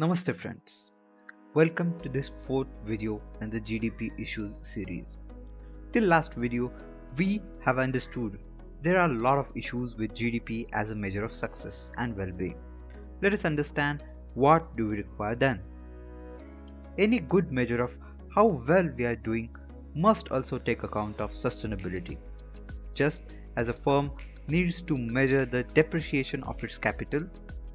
Namaste friends, welcome to this fourth video in the GDP issues series. Till last video, we have understood there are a lot of issues with GDP as a measure of success and well-being. Let us understand what do we require then. Any good measure of how well we are doing must also take account of sustainability. Just as a firm needs to measure the depreciation of its capital,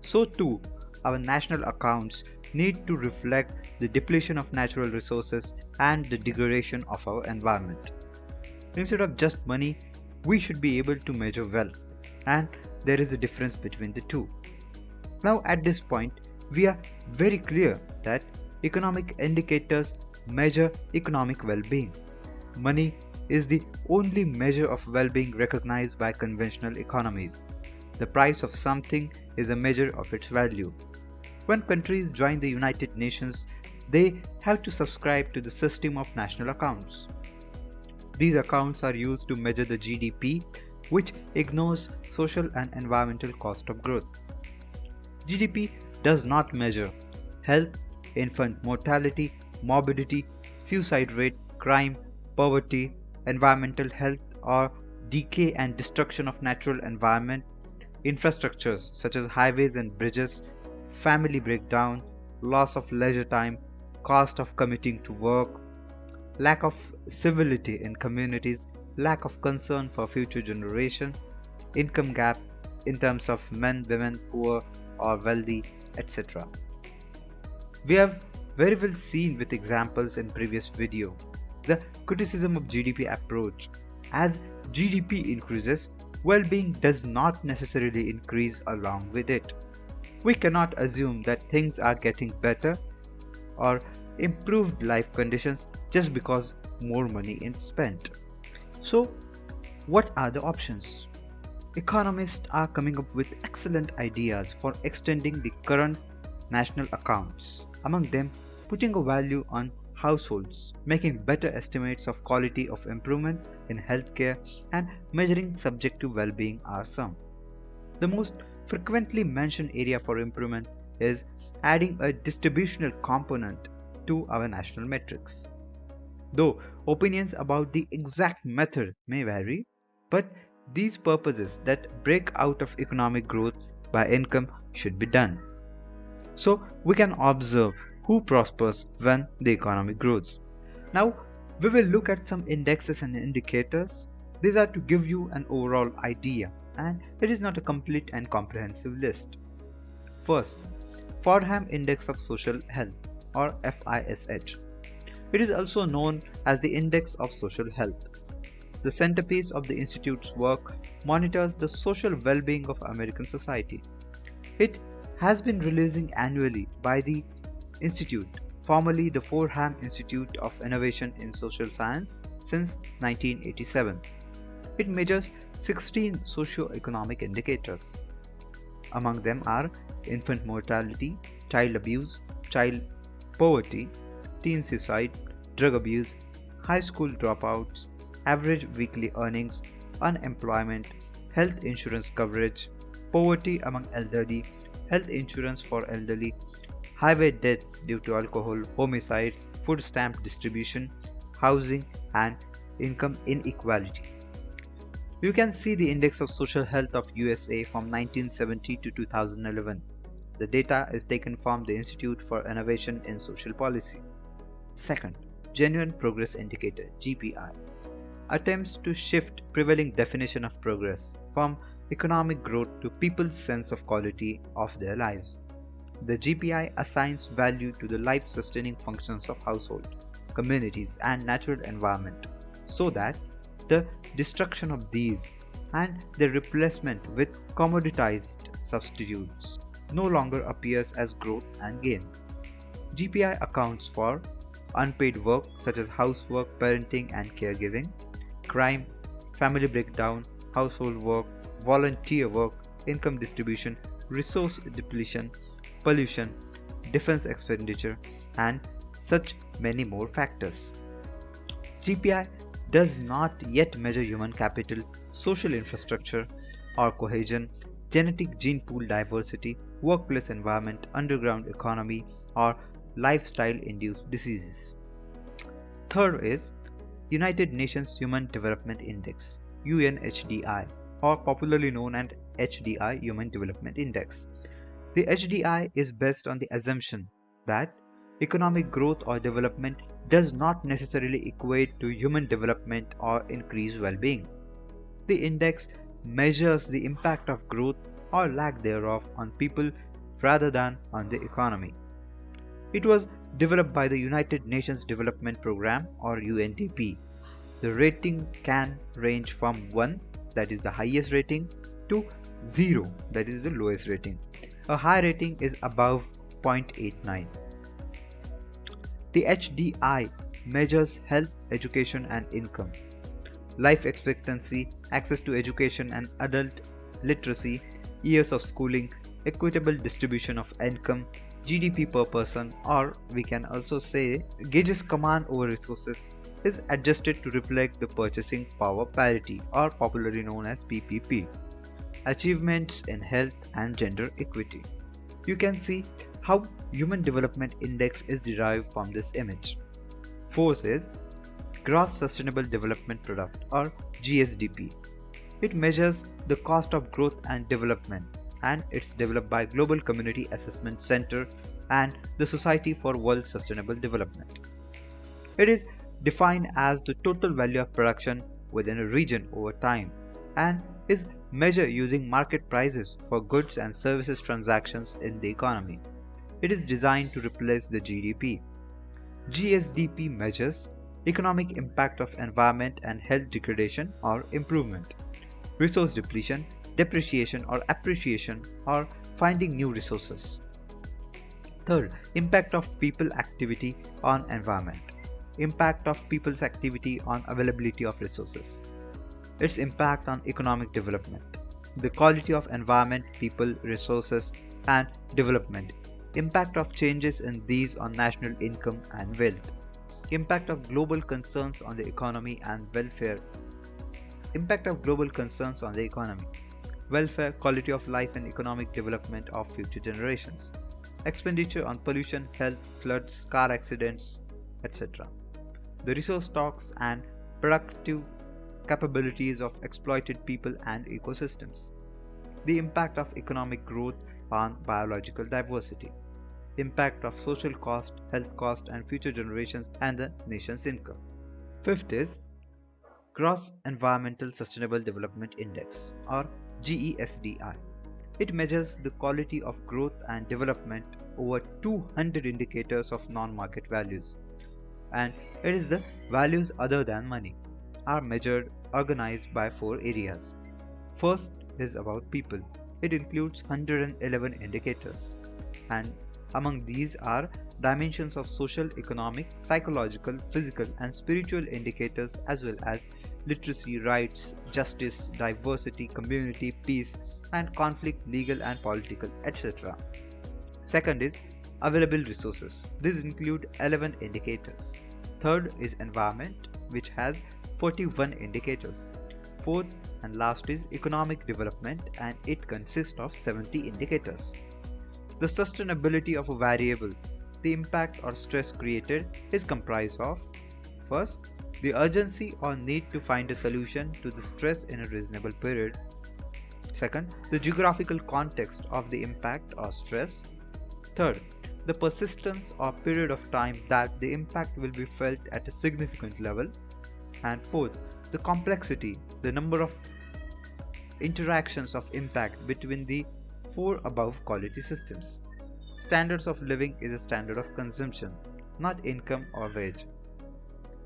so too our national accounts need to reflect the depletion of natural resources and the degradation of our environment. Instead of just money, we should be able to measure wealth, and there is a difference between the two. Now, at this point, we are very clear that economic indicators measure economic well being. Money is the only measure of well being recognized by conventional economies. The price of something is a measure of its value. When countries join the United Nations, they have to subscribe to the system of national accounts. These accounts are used to measure the GDP, which ignores social and environmental cost of growth. GDP does not measure health, infant mortality, morbidity, suicide rate, crime, poverty, environmental health, or decay and destruction of natural environment, infrastructures such as highways and bridges, family breakdown, loss of leisure time, cost of commuting to work, lack of civility in communities, lack of concern for future generation, income gap in terms of men, women, poor or wealthy, etc. We have very well seen with examples in previous video the criticism of GDP approach. As GDP increases, well-being does not necessarily increase along with it. We cannot assume that things are getting better or improved life conditions just because more money is spent. So, what are the options? Economists are coming up with excellent ideas for extending the current national accounts. Among them, putting a value on households, making better estimates of quality of improvement in healthcare, and measuring subjective well-being are some. The most frequently mentioned area for improvement is adding a distributional component to our national metrics. Though opinions about the exact method may vary, but these purposes that break out of economic growth by income should be done. So we can observe who prospers when the economy grows. Now we will look at some indexes and indicators. These are to give you an overall idea, and it is not a complete and comprehensive list. First, Fordham Index of Social Health, or FISH. It is also known as the Index of Social Health. The centerpiece of the Institute's work monitors the social well-being of American society. It has been releasing annually by the Institute, formerly the Fordham Institute of Innovation in Social Science, since 1987. It measures 16 socio-economic indicators. Among them are infant mortality, child abuse, child poverty, teen suicide, drug abuse, high school dropouts, average weekly earnings, unemployment, health insurance coverage, poverty among elderly, health insurance for elderly, highway deaths due to alcohol, homicides, food stamp distribution, housing, and income inequality. You can see the Index of Social Health of USA from 1970 to 2011. The data is taken from the Institute for Innovation in Social Policy. Second, Genuine Progress Indicator (GPI) attempts to shift prevailing definition of progress from economic growth to people's sense of quality of their lives. The GPI assigns value to the life-sustaining functions of households, communities, and natural environment, so that the destruction of these and their replacement with commoditized substitutes no longer appears as growth and gain. GPI accounts for unpaid work such as housework, parenting and caregiving, crime, family breakdown, household work, volunteer work, income distribution, resource depletion, pollution, defense expenditure, and such many more factors. GPI does not yet measure human capital, social infrastructure, or cohesion, genetic gene pool diversity, workplace environment, underground economy, or lifestyle-induced diseases. Third is United Nations Human Development Index (UNHDI) or popularly known as HDI Human Development Index. The HDI is based on the assumption that economic growth or development does not necessarily equate to human development or increased well-being. The index measures the impact of growth or lack thereof on people rather than on the economy. It was developed by the United Nations Development Programme or UNDP. The rating can range from 1, that is the highest rating, to 0, that is the lowest rating. A high rating is above 0.89. The HDI measures health, education and income, life expectancy, access to education and adult literacy, years of schooling, equitable distribution of income, GDP per person, or we can also say gauges command over resources, is adjusted to reflect the purchasing power parity or popularly known as PPP, achievements in health and gender equity. You can see how Human Development Index is derived from this image. Fourth is Gross Sustainable Development Product or GSDP. It measures the cost of growth and development, and it's developed by Global Community Assessment Center and the Society for World Sustainable Development. It is defined as the total value of production within a region over time and is measured using market prices for goods and services transactions in the economy. It is designed to replace the GDP. GSDP measures economic impact of environment and health degradation or improvement, resource depletion, depreciation or appreciation, or finding new resources. Third, impact of people activity on environment. Impact of people's activity on availability of resources. Its impact on economic development. The quality of environment, people, resources, and development. Impact of changes in these on national income and wealth. Impact of global concerns on the economy and welfare. Impact of global concerns on the economy, welfare, quality of life and economic development of future generations. Expenditure on pollution, health, floods, car accidents, etc. The resource stocks and productive capabilities of exploited people and ecosystems. The impact of economic growth on biological diversity. Impact of social cost, health cost and future generations and the nation's income. Fifth is Gross Environmental Sustainable Development Index or GESDI. It measures the quality of growth and development over 200 indicators of non-market values, and it is the values other than money are measured organized by 4 areas. First is about people. It includes 111 indicators, and among these are dimensions of social, economic, psychological, physical and spiritual indicators as well as literacy, rights, justice, diversity, community, peace and conflict, legal and political, etc. Second is available resources. These include 11 indicators. Third is environment, which has 41 indicators. Fourth and last is economic development, and it consists of 70 indicators. The sustainability of a variable, the impact or stress created, is comprised of first, the urgency or need to find a solution to the stress in a reasonable period. Second, the geographical context of the impact or stress. Third, the persistence or period of time that the impact will be felt at a significant level. And fourth, the complexity, the number of interactions of impact between the 4 above quality systems. Standards of living is a standard of consumption, not income or wage.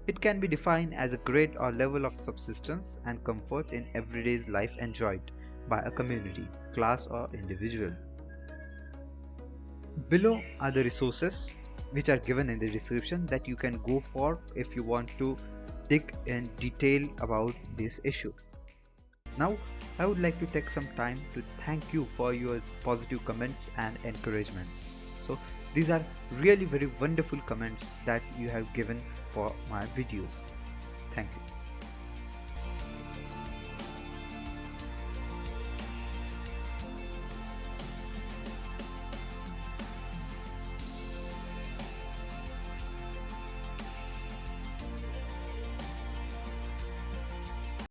It can be defined as a grade or level of subsistence and comfort in everyday life enjoyed by a community, class or individual. Below are the resources which are given in the description that you can go for if you want to dig in detail about this issue. Now, I would like to take some time to thank you for your positive comments and encouragement. So, these are really very wonderful comments that you have given for my videos. Thank you.